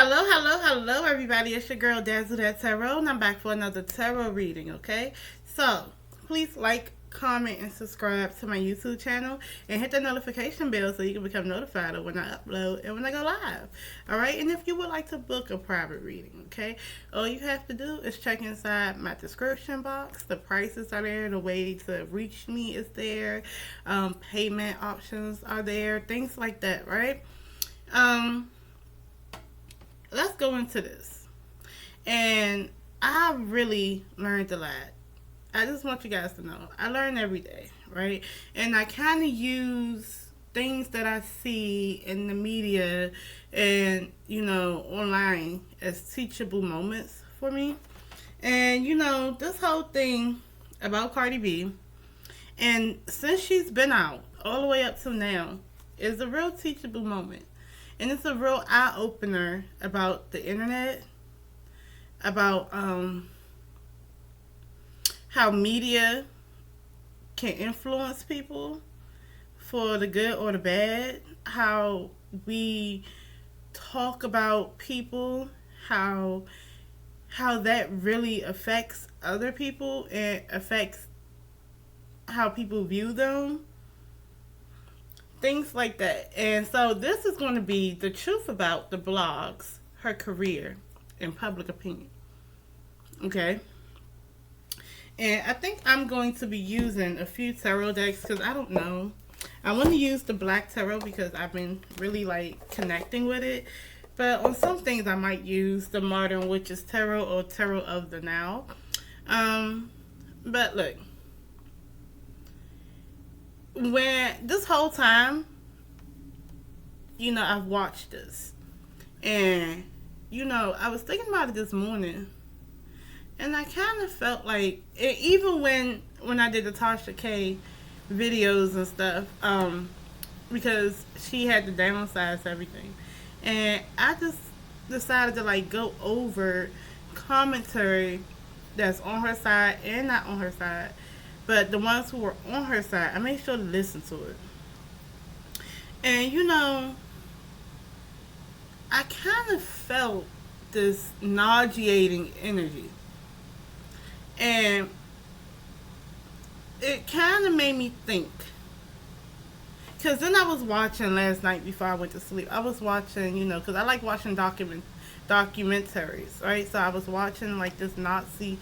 Hello, everybody. It's your girl, Dazzle That Tarot, and I'm back for another tarot reading, okay? So, please like, comment, and subscribe to my YouTube channel, and hit the notification bell so you can become notified of when I upload and when I go live, alright? And if you would like to book a private reading, okay, all you have to do is check inside my description box. The prices are there, the way to reach me is there, payment options are there, things like that, right? Let's go into this. And I really learned a lot. I just want you guys to know I learn every day, right? And I kind of use things that I see in the media and, online as teachable moments for me. And, this whole thing about Cardi B, and since she's been out all the way up to now, is a real teachable moment. And it's a real eye opener about the internet, about how media can influence people for the good or the bad, how we talk about people, how that really affects other people and affects how people view them. Things like that. And so this is going to be the truth about the blogs, her career, and public opinion. Okay? And I think I'm going to be using a few tarot decks because I don't know. I want to use the black tarot because I've been really connecting with it. But on some things I might use the Modern Witches Tarot or Tarot of the Now. But look. When this whole time, I've watched this, and I was thinking about it this morning, and I kind of felt like even when I did the Tasha K videos and stuff, because she had to downsize everything, and I just decided to go over commentary that's on her side and not on her side. But the ones who were on her side, I made sure to listen to it. And, I kind of felt this nauseating energy. And it kind of made me think. Because then I was watching last night before I went to sleep. I was watching, because I like watching documentaries, right? So I was watching, this Nazi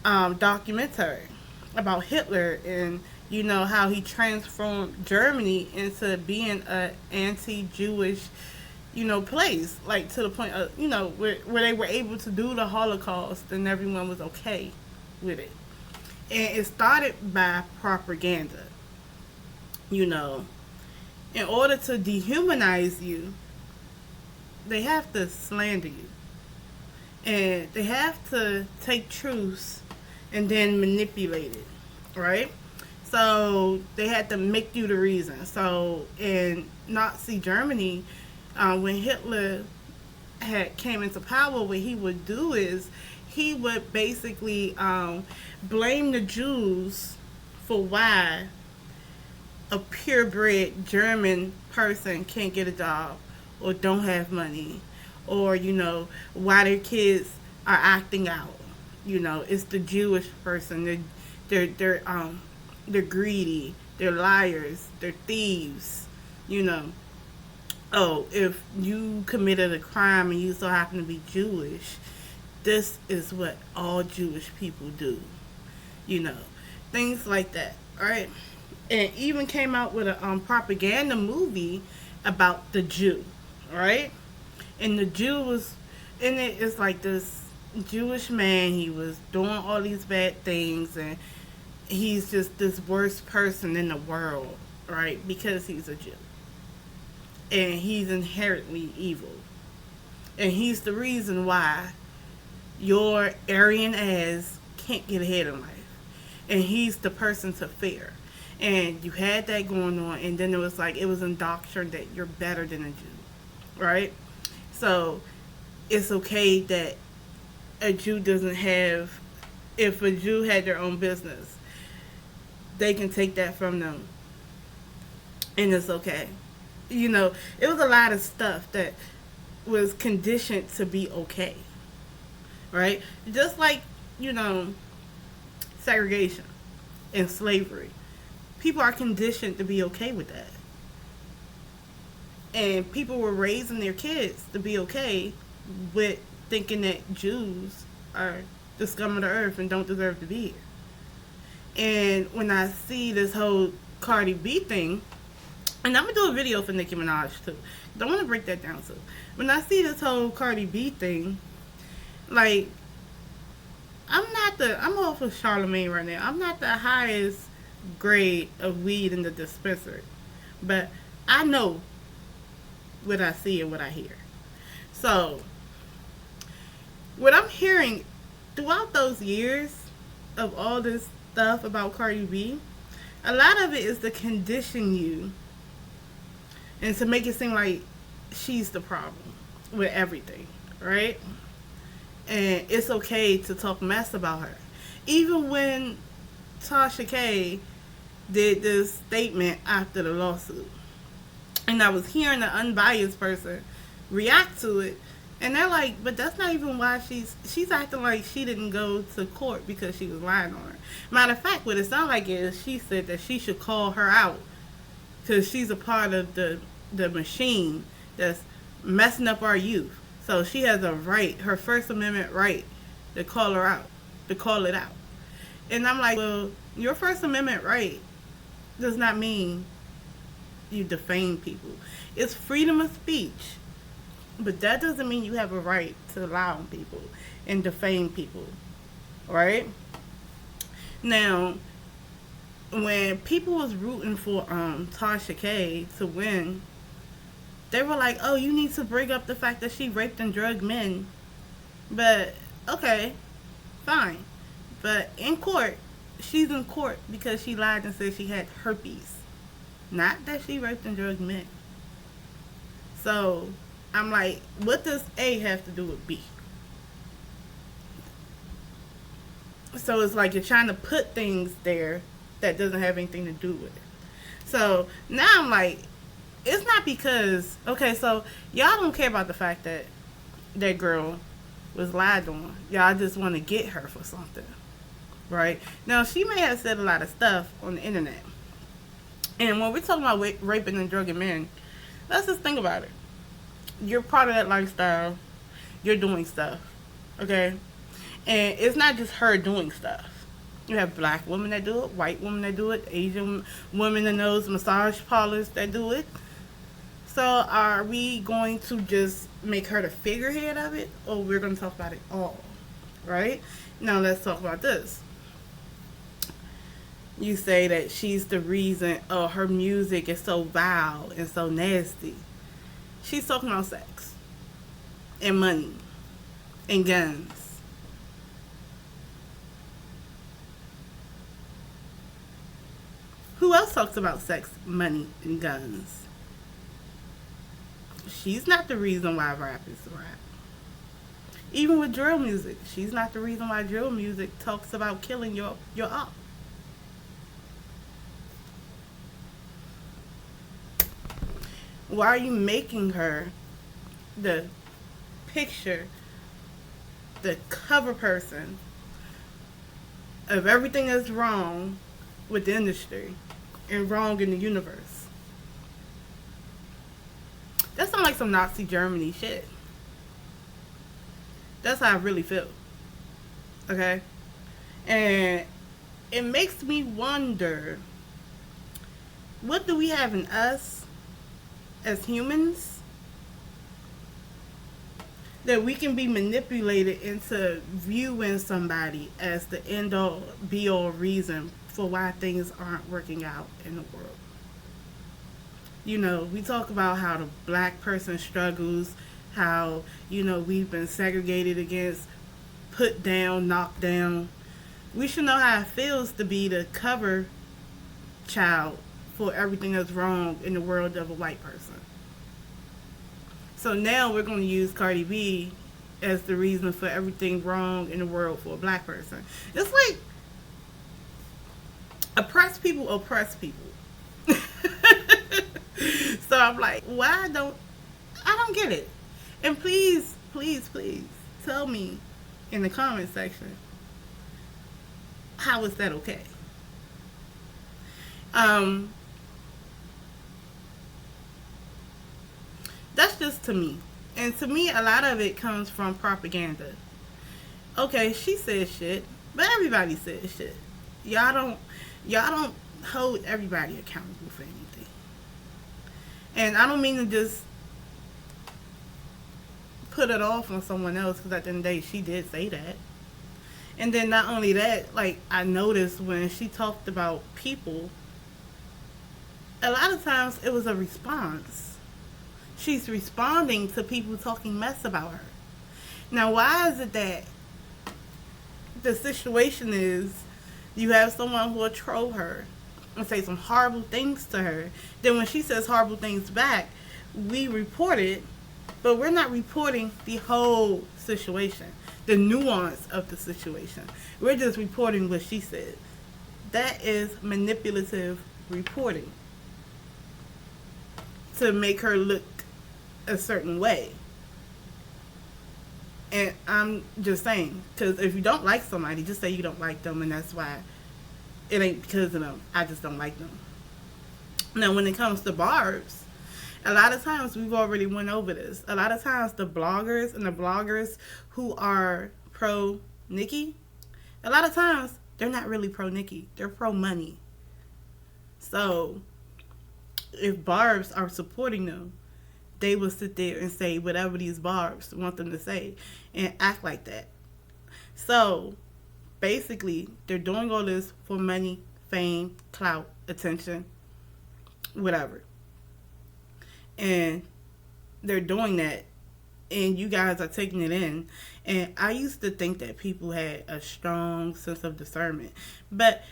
documentary about Hitler and how he transformed Germany into being a anti-Jewish place, to the point of where they were able to do the Holocaust and everyone was okay with it. And it started by propaganda. In order to dehumanize you, they have to slander you, and they have to take truths and then manipulate it, right? So they had to make you the reason. So in Nazi Germany, when Hitler came into power, what he would do is he would basically blame the Jews for why a purebred German person can't get a job or don't have money, or why their kids are acting out. It's the Jewish person. They're greedy. They're liars. They're thieves. Oh, if you committed a crime and you so happen to be Jewish, this is what all Jewish people do. Things like that. All right, and even came out with a propaganda movie about the Jew. All right, and the Jew was in it. It's like this Jewish man. He was doing all these bad things, and he's just this worst person in the world, right? Because he's a Jew, and he's inherently evil, and he's the reason why your Aryan ass can't get ahead in life, and he's the person to fear. And you had that going on, and then it was indoctrinated that you're better than a Jew, right? So it's okay that a Jew doesn't have, if a Jew had their own business, they can take that from them, and it's okay. It was a lot of stuff that was conditioned to be okay, right? Just like, you know, segregation and slavery. People are conditioned to be okay with that. And people were raising their kids to be okay with thinking that Jews are the scum of the earth and don't deserve to be here. And when I see this whole Cardi B thing, and I'm going to do a video for Nicki Minaj too. I want to break that down too. When I see this whole Cardi B thing, like, I'm off of Charlemagne right now. I'm not the highest grade of weed in the dispensary. But I know what I see and what I hear. So, what I'm hearing throughout those years of all this stuff about Cardi B, a lot of it is to condition you and to make it seem like she's the problem with everything, right? And it's okay to talk mess about her. Even when Tasha K did this statement after the lawsuit, and I was hearing an unbiased person react to it, and they're like, but that's not even why she's acting like she didn't go to court because she was lying on her. Matter of fact, what it sounds like is she said that she should call her out because she's a part of the machine that's messing up our youth. So she has a right, her First Amendment right, to call her out, to call it out. And I'm like, well, your First Amendment right does not mean you defame people. It's freedom of speech. But that doesn't mean you have a right to lie on people and defame people. Right? Now, when people was rooting for Tasha K to win, they were like, oh, you need to bring up the fact that she raped and drugged men. But, okay, fine. But in court, she's in court because she lied and said she had herpes. Not that she raped and drugged men. So, I'm like, what does A have to do with B? So it's like you're trying to put things there that doesn't have anything to do with it. So now I'm like, it's not because, okay, so y'all don't care about the fact that that girl was lied on. Y'all just want to get her for something, right? Now, she may have said a lot of stuff on the internet. And when we're talking about raping and drugging men, let's just think about it. You're part of that lifestyle. You're doing stuff, okay? And it's not just her doing stuff. You have black women that do it, white women that do it, Asian women in those massage parlors that do it. So are we going to just make her the figurehead of it, or we're going to talk about it all, right? Now let's talk about this. You say that she's the reason, her music is so vile and so nasty. She's talking about sex and money and guns. Who else talks about sex, money, and guns? She's not the reason why rap is rap. Even with drill music, she's not the reason why drill music talks about killing your op. Why are you making her the picture, the cover person of everything that's wrong with the industry and wrong in the universe? That sounds like some Nazi Germany shit. That's how I really feel. Okay? And it makes me wonder, what do we have in us as humans that we can be manipulated into viewing somebody as the end all be all reason for why things aren't working out in the world? You know, we talk about how the black person struggles, how, you know, we've been segregated against, put down, knocked down. We should know how it feels to be the cover child for everything that's wrong in the world of a white person. So now we're going to use Cardi B as the reason for everything wrong in the world for a black person. It's like oppressed people oppress people. So I'm like, I don't get it. And please, please, please tell me in the comment section, how is that okay? Um, that's just to me. And to me, a lot of it comes from propaganda. Okay, she said shit, but everybody said shit. Y'all don't, y'all don't hold everybody accountable for anything. And I don't mean to just put it off on someone else, because at the end of the day, she did say that. And then not only that, like, I noticed when she talked about people, a lot of times it was a response. She's responding to people talking mess about her. Now, why is it that the situation is you have someone who will troll her and say some horrible things to her? Then when she says horrible things back, we report it, but we're not reporting the whole situation, the nuance of the situation. We're just reporting what she said. That is manipulative reporting to make her look a certain way. And I'm just saying, because if you don't like somebody, just say you don't like them, and that's why. It ain't because of them. I just don't like them. Now, when it comes to barbs, a lot of times we've already went over this. A lot of times the bloggers who are pro Nikki, a lot of times they're not really pro Nikki. They're pro money. So if barbs are supporting them, they will sit there and say whatever these barbs want them to say and act like that. So basically, they're doing all this for money, fame, clout, attention, whatever. And they're doing that, and you guys are taking it in. And I used to think that people had a strong sense of discernment. But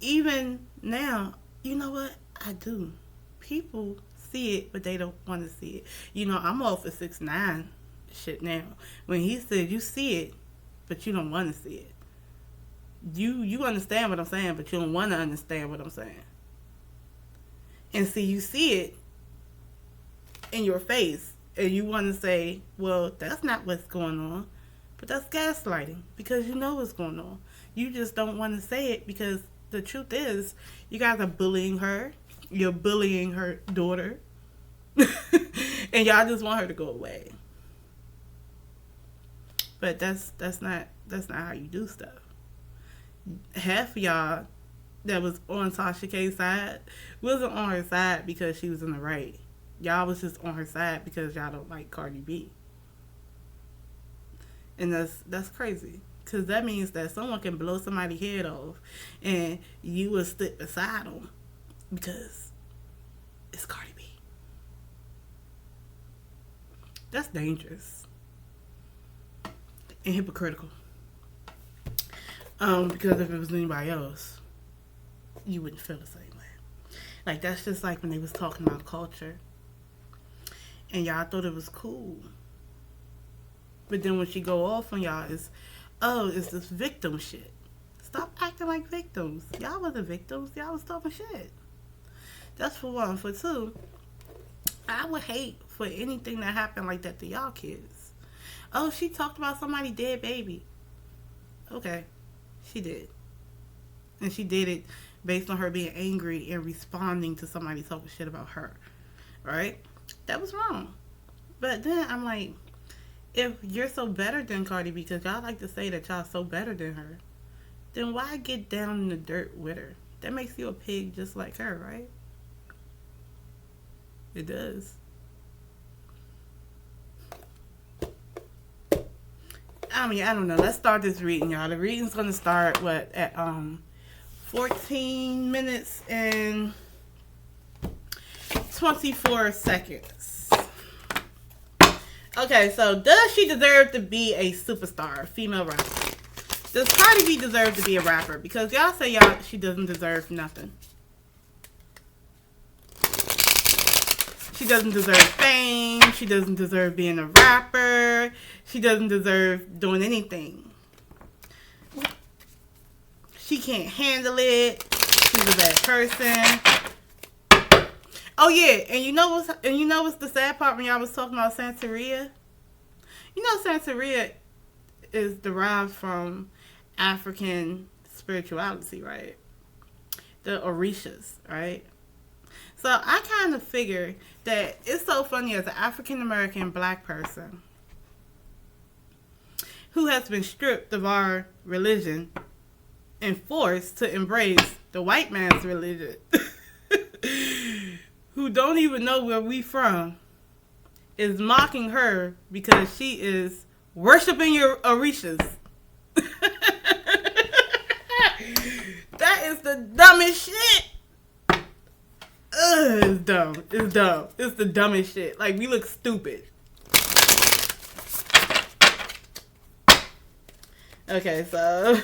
even now, you know what? I do. People see it, but they don't want to see it. You know, I'm all for 6ix9ine shit now. When he said you see it, but you don't want to see it. You understand what I'm saying, but you don't want to understand what I'm saying. And see, you see it in your face, and you want to say, well, that's not what's going on. But that's gaslighting, because you know what's going on. You just don't want to say it, because the truth is, you guys are bullying her. You're bullying her daughter. And y'all just want her to go away. But that's not how you do stuff. Half of y'all that was on Tasha K's side wasn't on her side because she was in the right. Y'all was just on her side because y'all don't like Cardi B. And that's crazy. Because that means that someone can blow somebody's head off and you will stick beside them because it's Cardi B. That's dangerous and hypocritical. Because if it was anybody else, you wouldn't feel the same way. Like, that's just like when they was talking about culture and y'all thought it was cool. But then when she go off on y'all, it's this victim shit. Stop acting like victims. Y'all wasn't victims. Y'all was talking shit. That's for one. For two, I would hate for anything that happened like that to y'all kids. Oh, she talked about somebody dead baby. Okay, she did. And she did it based on her being angry and responding to somebody talking shit about her. Right? That was wrong. But then I'm like, if you're so better than Cardi, because y'all like to say that y'all so better than her, then why get down in the dirt with her? That makes you a pig just like her, right? It does. I mean, I don't know. Let's start this reading, y'all. The reading's going to start, at 14 minutes and 24 seconds. Okay, so does she deserve to be a superstar, a female rapper? Does Cardi B deserve to be a rapper? Because y'all say she doesn't deserve nothing. She doesn't deserve fame. She doesn't deserve being a rapper. She doesn't deserve doing anything. She can't handle it. She's a bad person. Oh yeah, and you know what's the sad part when y'all was talking about Santeria? You know, Santeria is derived from African spirituality, right? The Orishas, right? So I kind of figure that it's so funny as an African American black person who has been stripped of our religion and forced to embrace the white man's religion, who don't even know where we from, is mocking her because she is worshiping your Orishas. That is the dumbest shit. Ugh, it's dumb. It's dumb. It's the dumbest shit. Like, we look stupid. Okay, so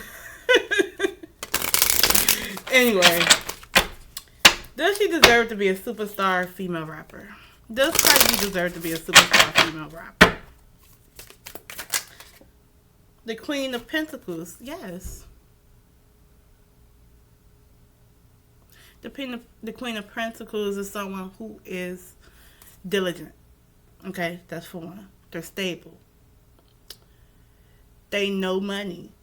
anyway, does she deserve to be a superstar female rapper? Does Cardi deserve to be a superstar female rapper? The Queen of Pentacles, yes. The Queen of Pentacles is someone who is diligent. Okay, that's for one. They're stable. They know money.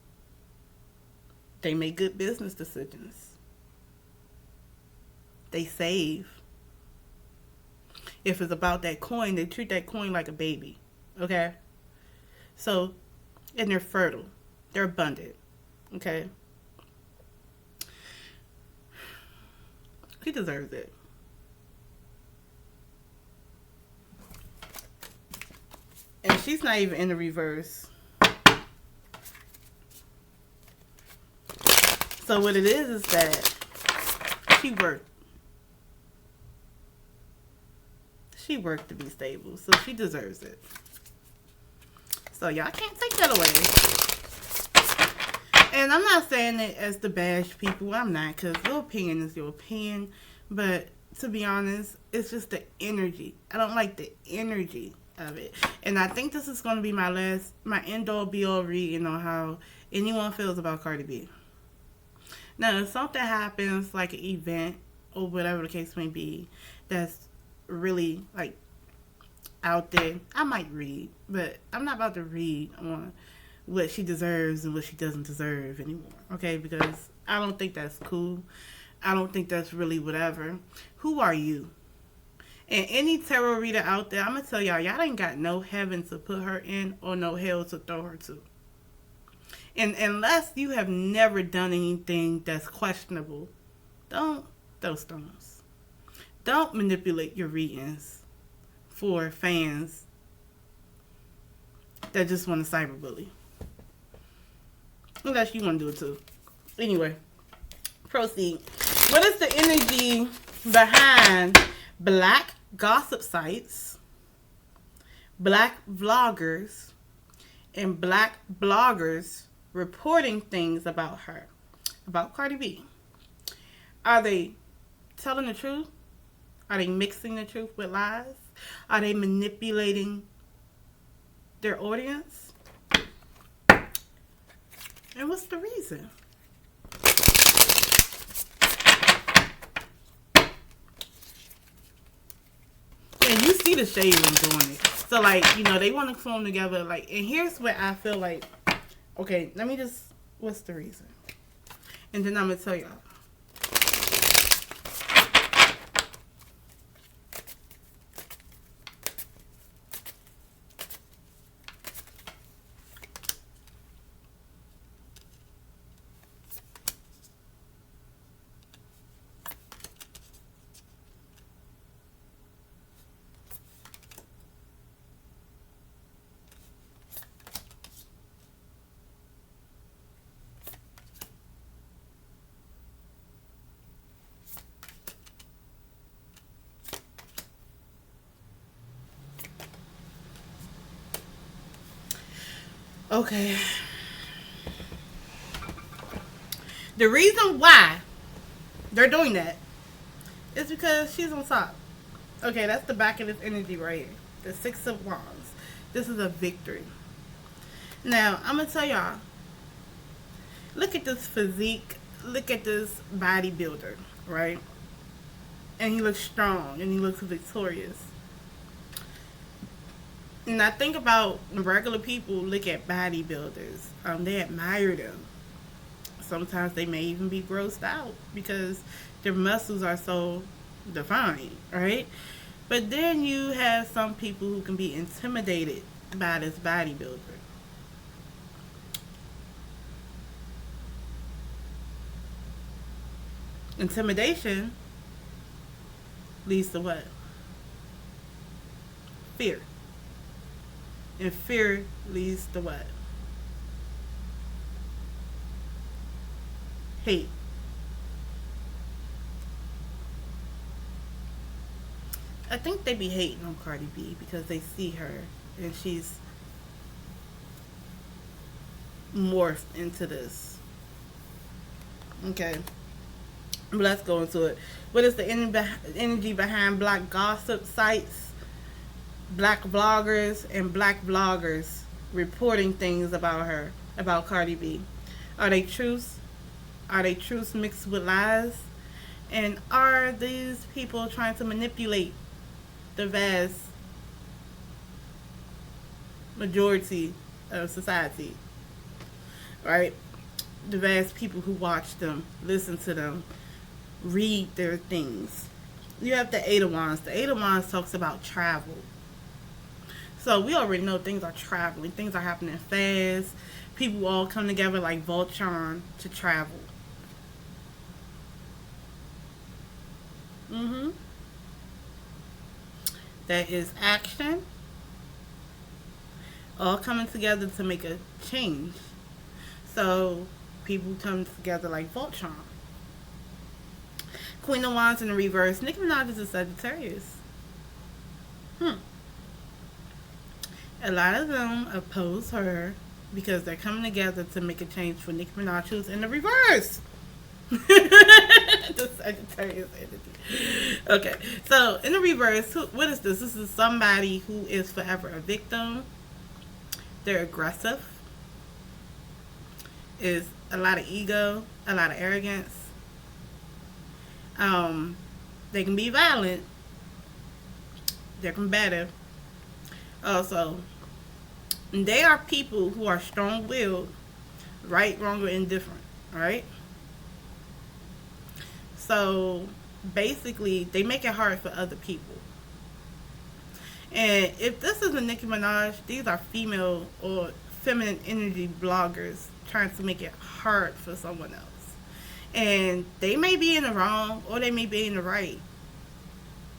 They make good business decisions. They save. If it's about that coin, they treat that coin like a baby. Okay? So, and they're fertile. They're abundant. Okay? She deserves it. And she's not even in the reverse. So what it is that she worked. She worked to be stable. So she deserves it. So y'all can't take that away. And I'm not saying it as to bash people. I'm not, because your opinion is your opinion. But to be honest, it's just the energy. I don't like the energy of it. And I think this is going to be my end-all be-all reading on how anyone feels about Cardi B. Now, if something happens, like an event or whatever the case may be, that's really like out there, I might read. But I'm not about to read on what she deserves and what she doesn't deserve anymore, okay? Because I don't think that's cool. I don't think that's really whatever. Who are you? And any tarot reader out there, I'm going to tell y'all ain't got no heaven to put her in or no hell to throw her to. And unless you have never done anything that's questionable, don't throw stones. Don't manipulate your readings for fans that just want to cyberbully. Unless you want to do it too. Anyway, proceed. What is the energy behind black gossip sites, black vloggers, and black bloggers reporting things about her, about Cardi B? Are they telling the truth? Are they mixing the truth with lies? Are they manipulating their audience? And what's the reason? And you see the shade when doing it. So, like, you know, they want to form together. Like, and here's where I feel like, okay, let me just, what's the reason? And then I'm going to tell y'all. Okay. The reason why they're doing that is because she's on top. Okay, that's the back of this energy right here. The Six of Wands. This is a victory. Now, I'm going to tell y'all. Look at this physique. Look at this bodybuilder, right? And he looks strong and he looks victorious. And I think about regular people look at bodybuilders. They admire them. Sometimes they may even be grossed out because their muscles are so defined, right? But then you have some people who can be intimidated by this bodybuilder. Intimidation leads to what? Fear. And fear leads to what? Hate. I think they be hating on Cardi B because they see her and she's morphed into this. Okay. But let's go into it. What is the energy behind black gossip sites, black bloggers, and black bloggers reporting things about her, about Cardi B? Are they truths? Are they truths mixed with lies? And are these people trying to manipulate the vast majority of society? Right? The vast people who watch them, listen to them, read their things. You have the Eight of Wands. The Eight of Wands talks about travel. So we already know things are traveling. Things are happening fast. People all come together like Voltron to travel. Mm-hmm. That is action. All coming together to make a change. So people come together like Voltron. Queen of Wands in the reverse. Nicki Minaj is a Sagittarius. A lot of them oppose her because they're coming together to make a change for Nicki Minaj, who's in the reverse. The Sagittarius energy. Okay, so in the reverse, what is this? This is somebody who is forever a victim. They're aggressive. Is a lot of ego, a lot of arrogance. They can be violent. They're combative. Also, they are people who are strong-willed, right, wrong, or indifferent. Right. So basically, they make it hard for other people. And if this is a Nicki Minaj, these are female or feminine energy bloggers trying to make it hard for someone else. And they may be in the wrong or they may be in the right.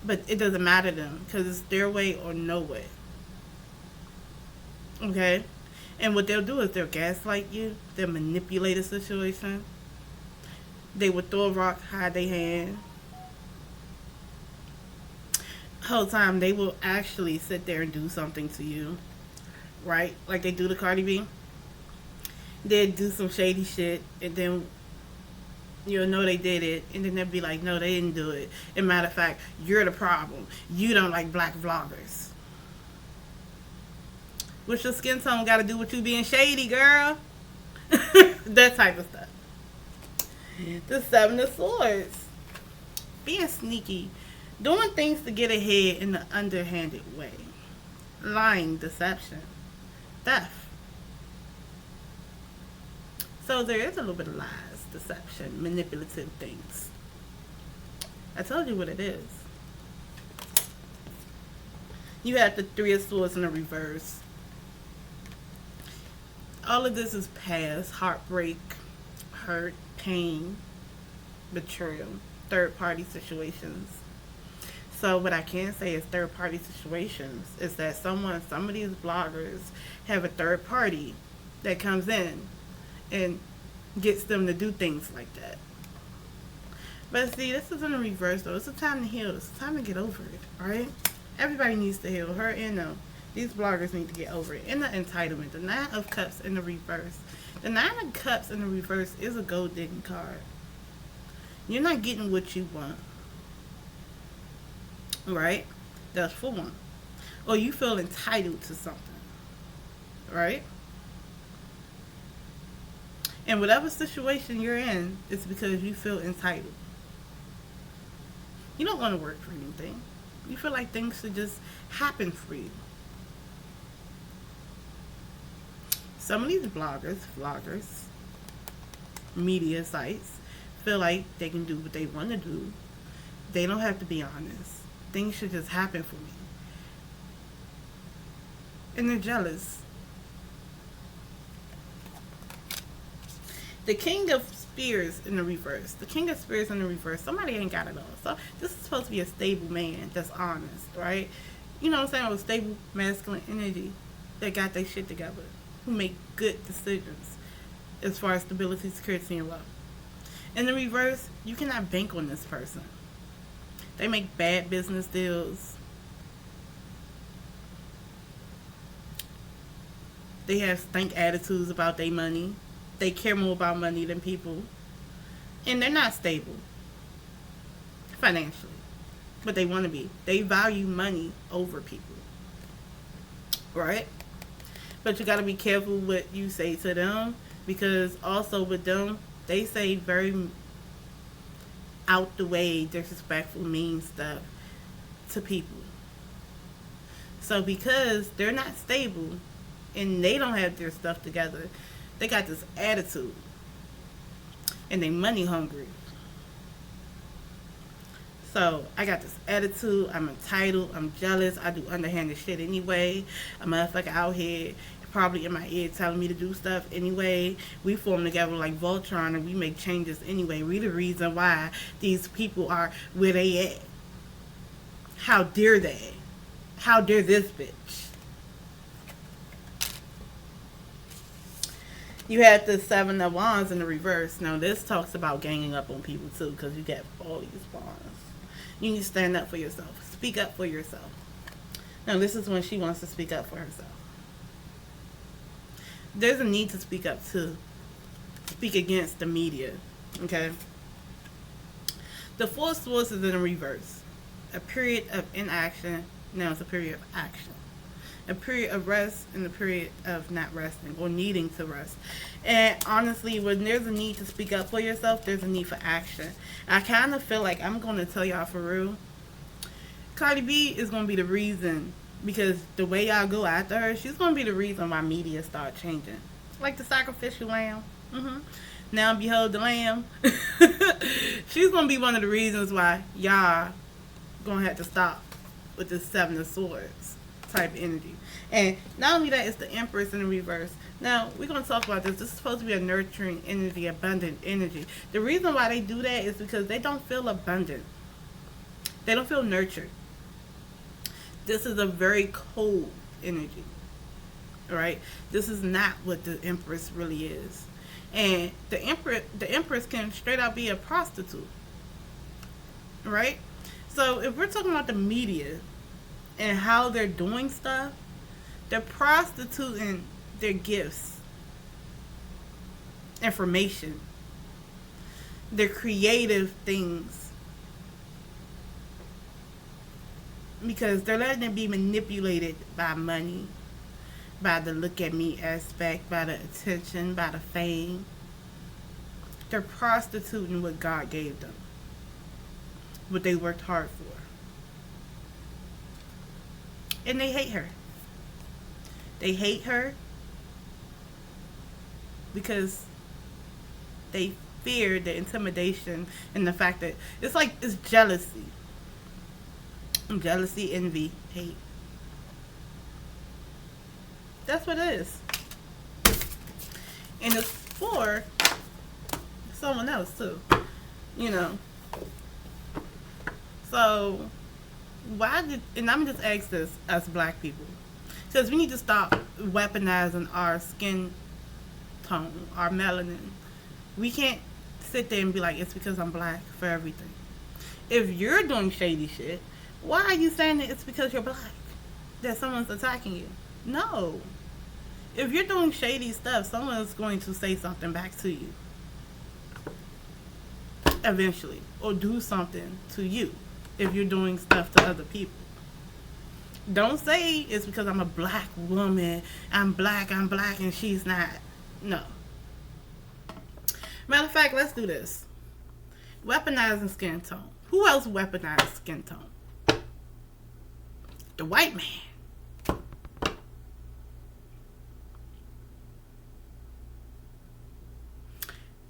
But it doesn't matter to them because it's their way or no way. Okay? And what they'll do is they'll gaslight you. They'll manipulate a situation. They will throw a rock, hide their hand. The whole time they will actually sit there and do something to you. Right? Like they do to Cardi B. They'll do some shady shit and then you'll know they did it, and then they'll be like, no, they didn't do it. And matter of fact, you're the problem. You don't like black vloggers. What's your skin tone got to do with you being shady, girl? That type of stuff. The Seven of Swords. Being sneaky. Doing things to get ahead in an underhanded way. Lying, deception, theft. So there is a little bit of lies, deception, manipulative things. I told you what it is. You have the Three of Swords in the reverse. All of this is past, heartbreak, hurt, pain, betrayal, third-party situations. So what I can say is third-party situations is that some of these bloggers have a third party that comes in and gets them to do things like that. But see, this is in the reverse though. It's a time to heal. It's a time to get over it, alright? Everybody needs to heal. Her and them. These bloggers need to get over it. And the entitlement. The Nine of Cups in the reverse. The Nine of Cups in the reverse is a gold digging card. You're not getting what you want. Right? That's for one. Or you feel entitled to something. Right? And whatever situation you're in, it's because you feel entitled. You don't want to work for anything. You feel like things should just happen for you. Some of these vloggers, media sites feel like they can do what they want to do. They don't have to be honest. Things should just happen for me. And they're jealous. The King of Spears in the reverse. The King of Spears in the reverse. Somebody ain't got it all. So this is supposed to be a stable man that's honest, right? You know what I'm saying? With stable masculine energy that got their shit together. Who make good decisions as far as stability, security, and love. In the reverse, you cannot bank on this person. They make bad business deals. They have stink attitudes about their money. They care more about money than people. And they're not stable financially. But they want to be. They value money over people. Right? But you got to be careful what you say to them. Because also with them, they say very out the way, disrespectful, mean stuff to people. So because they're not stable and they don't have their stuff together, they got this attitude and they money hungry. So I got this attitude, I'm entitled, I'm jealous, I do underhanded shit anyway. A motherfucker out here probably in my ear telling me to do stuff anyway. We form together like Voltron and we make changes anyway. We the reason why these people are where they at. How dare they? How dare this bitch? You have the Seven of Wands in the reverse. Now this talks about ganging up on people too, because you get all these wands. You need to stand up for yourself. Speak up for yourself. Now this is when she wants to speak up for herself. There's a need to speak up too. Speak against the media. Okay? The Four of Swords is in the reverse. A period of inaction. Now it's a period of action. A period of rest and a period of not resting or needing to rest. And honestly, when there's a need to speak up for yourself, there's a need for action. I kind of feel like I'm going to tell y'all for real. Cardi B is going to be the reason, because the way y'all go after her, she's going to be the reason why media start changing. Like the sacrificial lamb. Now behold the lamb. She's going to be one of the reasons why y'all going to have to stop with this Seven of Swords type energy. And not only that, it's the Empress in the reverse. Now, we're going to talk about this. This is supposed to be a nurturing energy, abundant energy. The reason why they do that is because they don't feel abundant. They don't feel nurtured. This is a very cold energy. Right? This is not what the Empress really is. And the Empress can straight out be a prostitute. Right? So, if we're talking about the media and how they're doing stuff, they're prostituting their gifts, information, their creative things, because they're letting it be manipulated by money, by the look at me aspect, by the attention, by the fame. They're prostituting what God gave them, what they worked hard for. And they hate her. They hate her because they fear the intimidation and the fact that it's like it's jealousy. Jealousy, envy, hate. That's what it is. And it's for someone else too. You know. So and I'm just ask this, us black people, because we need to stop weaponizing our skin tone, our melanin. We can't sit there and be like, it's because I'm black for everything. If you're doing shady shit, why are you saying that it's because you're black that someone's attacking you? No. If you're doing shady stuff, someone's going to say something back to you eventually, or do something to you. If you're doing stuff to other people, don't say it's because I'm a black woman, I'm black and she's not. No. Matter of fact, let's do this. Weaponizing skin tone. Who else weaponized skin tone? The white man.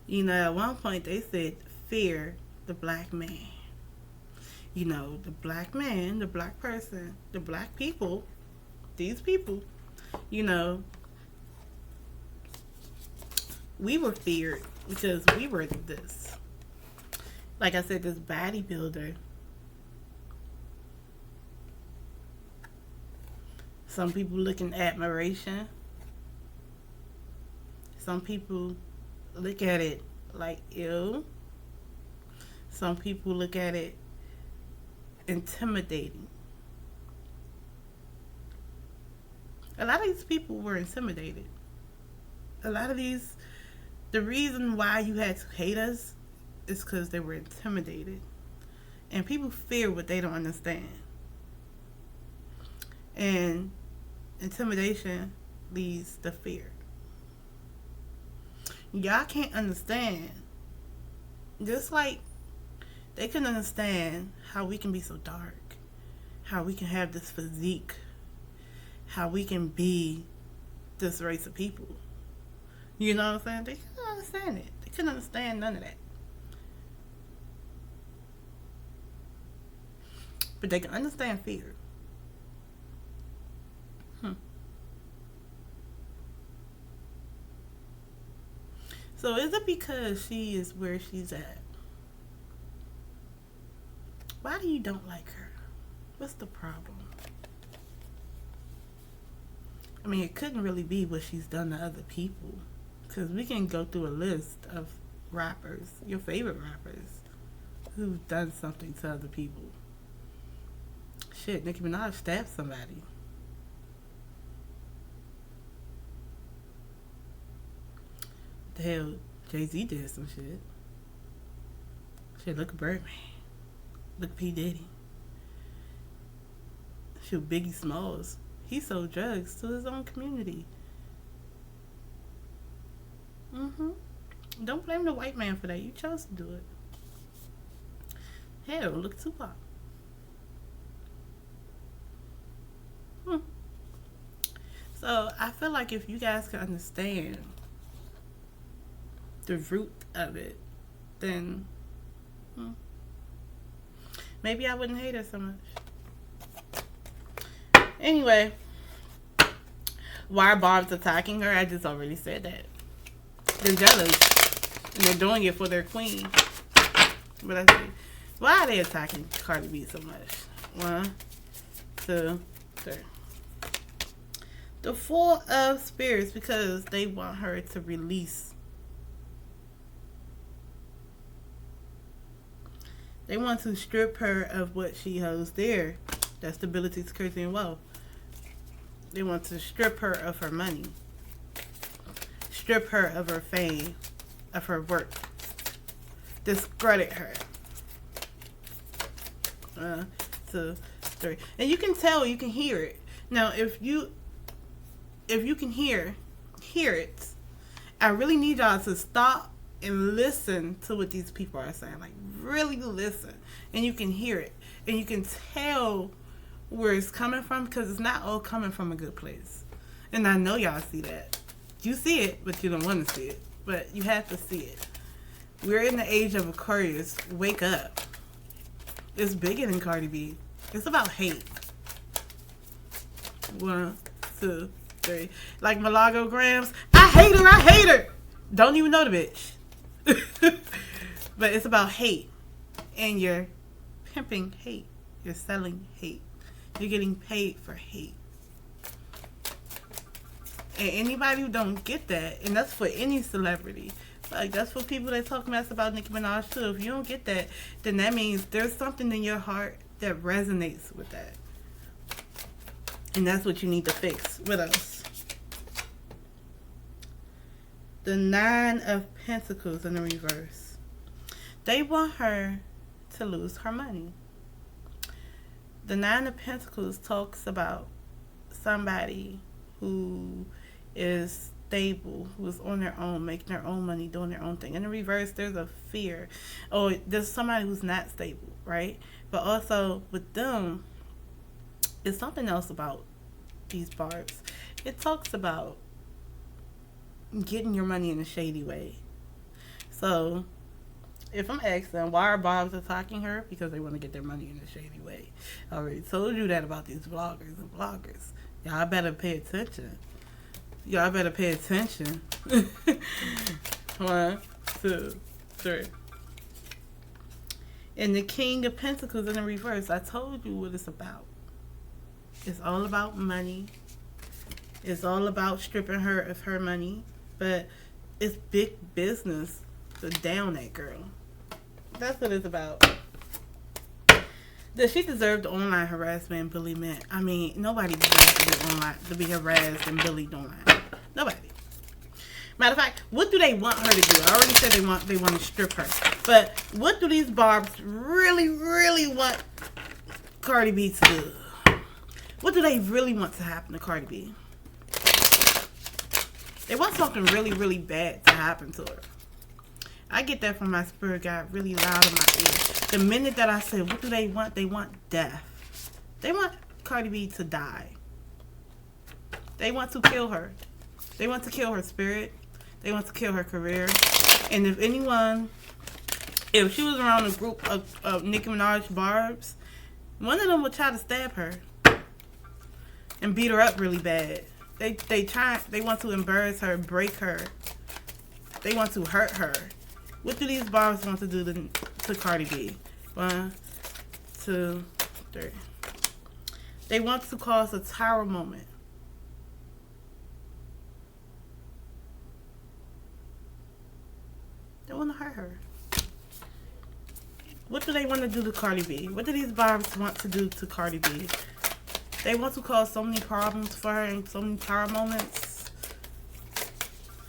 You know, at one point they said, fear the black man. You know, the black man, the black person, the black people, these people, you know, we were feared because we were this. Like I said, this bodybuilder. Some people look in admiration. Some people look at it like ew. Some people look at it intimidating. A lot of these people were intimidated. A lot of these, the reason why you had to hate us is because they were intimidated. And people fear what they don't understand. And intimidation leads to fear. Y'all can't understand. Just like they can understand how we can be so dark, how we can have this physique, how we can be this race of people. You know what I'm saying? They couldn't understand it. They couldn't understand none of that. But they can understand fear. So is it because she is where she's at? Why do you don't like her? What's the problem? I mean, it couldn't really be what she's done to other people. Because we can go through a list of rappers, your favorite rappers, who've done something to other people. Shit, Nicki Minaj stabbed somebody. The hell, Jay-Z did some shit. Shit, look at Birdman. Look at P. Diddy. Shoot, Biggie Smalls. He sold drugs to his own community. Don't blame the white man for that. You chose to do it. Hell, look at Tupac. So, I feel like if you guys can understand the root of it, then maybe I wouldn't hate her so much. Anyway, why are bombs attacking her? I just already said that. They're jealous. And they're doing it for their queen. But I see. Why are they attacking Cardi B so much? 1, 2, 3. The Four of Spirits, because they want her to release. They want to strip her of what she holds dear. That's stability, security, and wealth. They want to strip her of her money. Strip her of her fame, of her work. Discredit her. 1, 2, 3. And you can tell, you can hear it. Now, if you can hear it, I really need y'all to stop and listen to what these people are saying. Like, really listen. And you can hear it. And you can tell where it's coming from, because it's not all coming from a good place. And I know y'all see that. You see it, but you don't want to see it. But you have to see it. We're in the age of Aquarius. Wake up. It's bigger than Cardi B. It's about hate. 1, 2, 3. Like Malago Grams. I hate her. I hate her. Don't even know the bitch. But it's about hate. And you're pimping hate. You're selling hate. You're getting paid for hate. And anybody who don't get that, and that's for any celebrity, like that's for people that talk mess about Nicki Minaj too. If you don't get that, then that means there's something in your heart that resonates with that. And that's what you need to fix with us. The 9 of Pentacles in the reverse. They want her to lose her money. The 9 of Pentacles talks about somebody who is stable, who is on their own, making their own money, doing their own thing. In the reverse, there's a fear. Oh, there's somebody who's not stable, right? But also with them, it's something else about these barbs. It talks about getting your money in a shady way. So, if I'm asking why are Bobs attacking her, because they want to get their money in a shady way. I already told you that about these vloggers and bloggers. Y'all better pay attention. Y'all better pay attention. 1, 2, 3. And the King of Pentacles in the reverse. I told you what it's about. It's all about money. It's all about stripping her of her money. But it's big business to down that girl. That's what it's about. Does she deserve the online harassment and bullying? I mean, nobody deserves to be harassed and bullied online. Nobody. Matter of fact, what do they want her to do? I already said they want to strip her. But what do these Barbs really, really want Cardi B to do? What do they really want to happen to Cardi B? They want something really, really bad to happen to her. I get that from my spirit got really loud in my ear. The minute that I said, what do they want? They want death. They want Cardi B to die. They want to kill her. They want to kill her spirit. They want to kill her career. And if she was around a group of Nicki Minaj Barbs, one of them would try to stab her and beat her up really bad. They want to embarrass her, break her. They want to hurt her. What do these Barbs want to do to Cardi B? 1, 2, 3. They want to cause a tower moment. They want to hurt her. What do they want to do to Cardi B? What do these Barbs want to do to Cardi B? They want to cause so many problems for her and so many tower moments.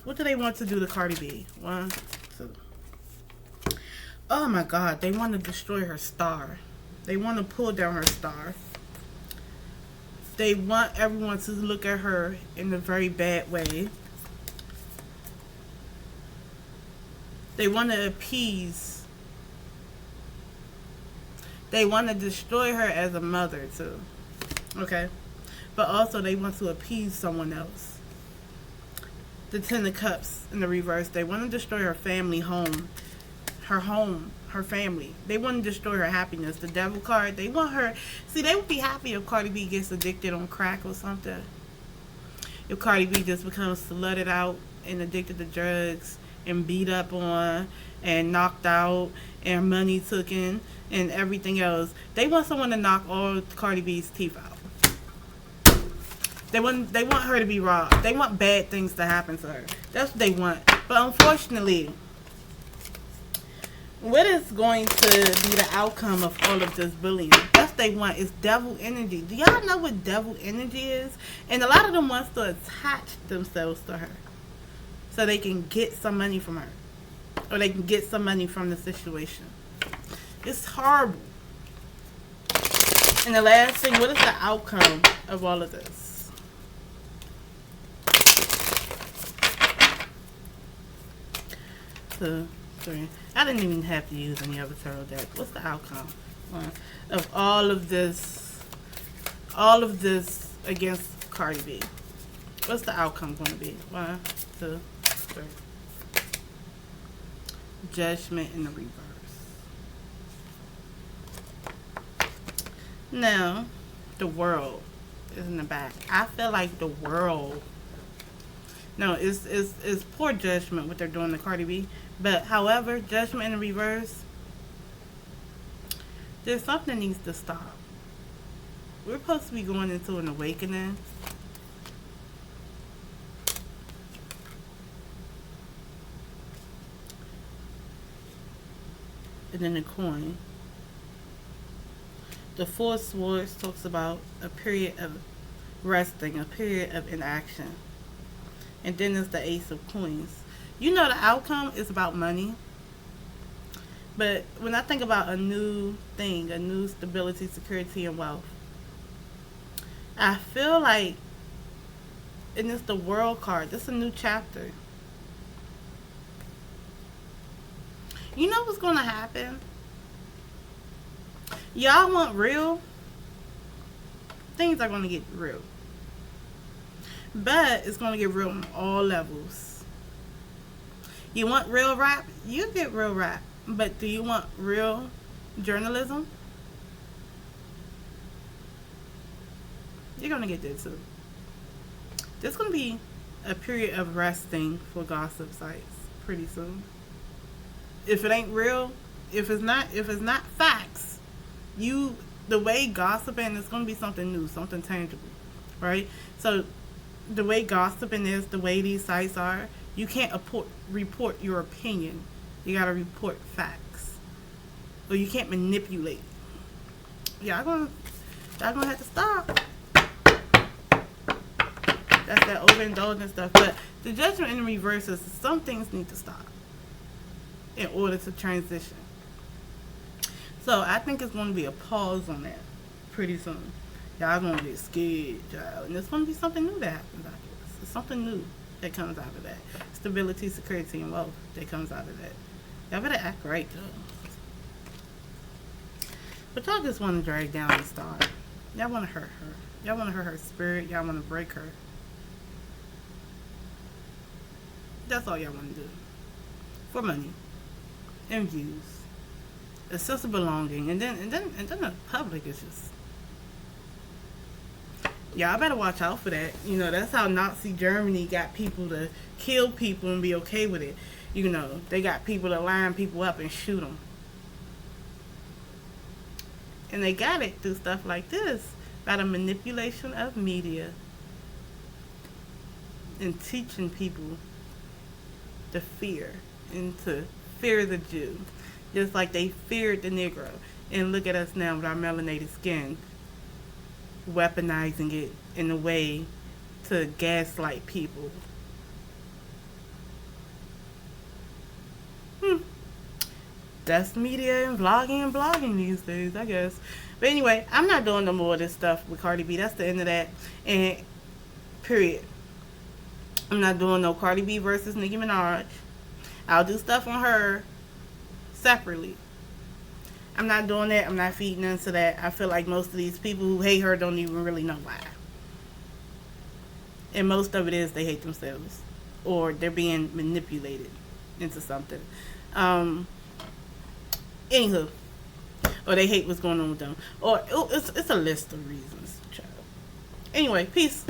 What do they want to do to Cardi B? 1, 2. Oh my God, they want to destroy her star. They want to pull down her star. They want everyone to look at her in a very bad way. They want to appease. They want to destroy her as a mother too. Okay? But also they want to appease someone else. The Ten of Cups in the reverse. They want to destroy her family home. Her family. They want to destroy her happiness. The Devil card, they want her. See, they would be happy if Cardi B gets addicted on crack or something. If Cardi B just becomes slutted out and addicted to drugs and beat up on and knocked out and money taken and everything else. They want someone to knock all Cardi B's teeth out. They want her to be robbed. They want bad things to happen to her. That's what they want. But unfortunately, what is going to be the outcome of all of this bullying? That's what they want is devil energy. Do y'all know what devil energy is? And a lot of them wants to attach themselves to her so they can get some money from her. Or they can get some money from the situation. It's horrible. And the last thing, what is the outcome of all of this? So, 3. I didn't even have to use any other tarot deck. What's the outcome of all of this against Cardi B? What's the outcome going to be? 1, 2, 3. Judgment in the reverse. Now, the world is in the back. I feel like the world. No, it's poor judgment what they're doing to Cardi B. But however, judgment in the reverse. There's something that needs to stop. We're supposed to be going into an awakening. And then the coin. The Four of Swords talks about a period of resting, a period of inaction. And then there's the Ace of Coins. You know the outcome is about money. But when I think about a new thing, a new stability, security, and wealth, I feel like, and it's the World card, this is a new chapter. You know what's going to happen? Y'all want real? Things are going to get real. But it's going to get real on all levels. You want real rap? You get real rap. But do you want real journalism? You're going to get that too. There's going to be a period of resting for gossip sites pretty soon. If it ain't real, if it's not facts, the way gossiping is going to be something new, something tangible, right? So the way gossiping is, the way these sites are, you can't report your opinion. You got to report facts, or you can't manipulate. Y'all gonna have to stop. That's that overindulgent stuff. But the judgment in reverse is some things need to stop in order to transition. So I think it's going to be a pause on that pretty soon. Y'all going to get scared, y'all. And there's going to be something new that happens out of this. There's something new that comes out of that. Stability, security, and wealth that comes out of that. Y'all better act right, though. But y'all just want to drag down the star. Y'all want to hurt her. Y'all want to hurt her spirit. Y'all want to break her. That's all y'all want to do. For money. And views. A sense of belonging. And then the public is just... Y'all better watch out for that. You know, that's how Nazi Germany got people to kill people and be okay with it. You know, they got people to line people up and shoot them. And they got it through stuff like this. By the manipulation of media. And teaching people to fear. And to fear the Jew. Just like they feared the Negro. And look at us now with our melanated skin. Weaponizing it in a way to gaslight people. That's media and blogging these days, I guess. But anyway, I'm not doing no more of this stuff with Cardi B. That's the end of that. And period. I'm not doing no Cardi B versus Nicki Minaj. I'll do stuff on her separately. I'm not doing that. I'm not feeding into that. I feel like most of these people who hate her don't even really know why. And most of it is they hate themselves. Or they're being manipulated into something. Anywho. Or they hate what's going on with them. Or it's a list of reasons, child. Anyway, peace.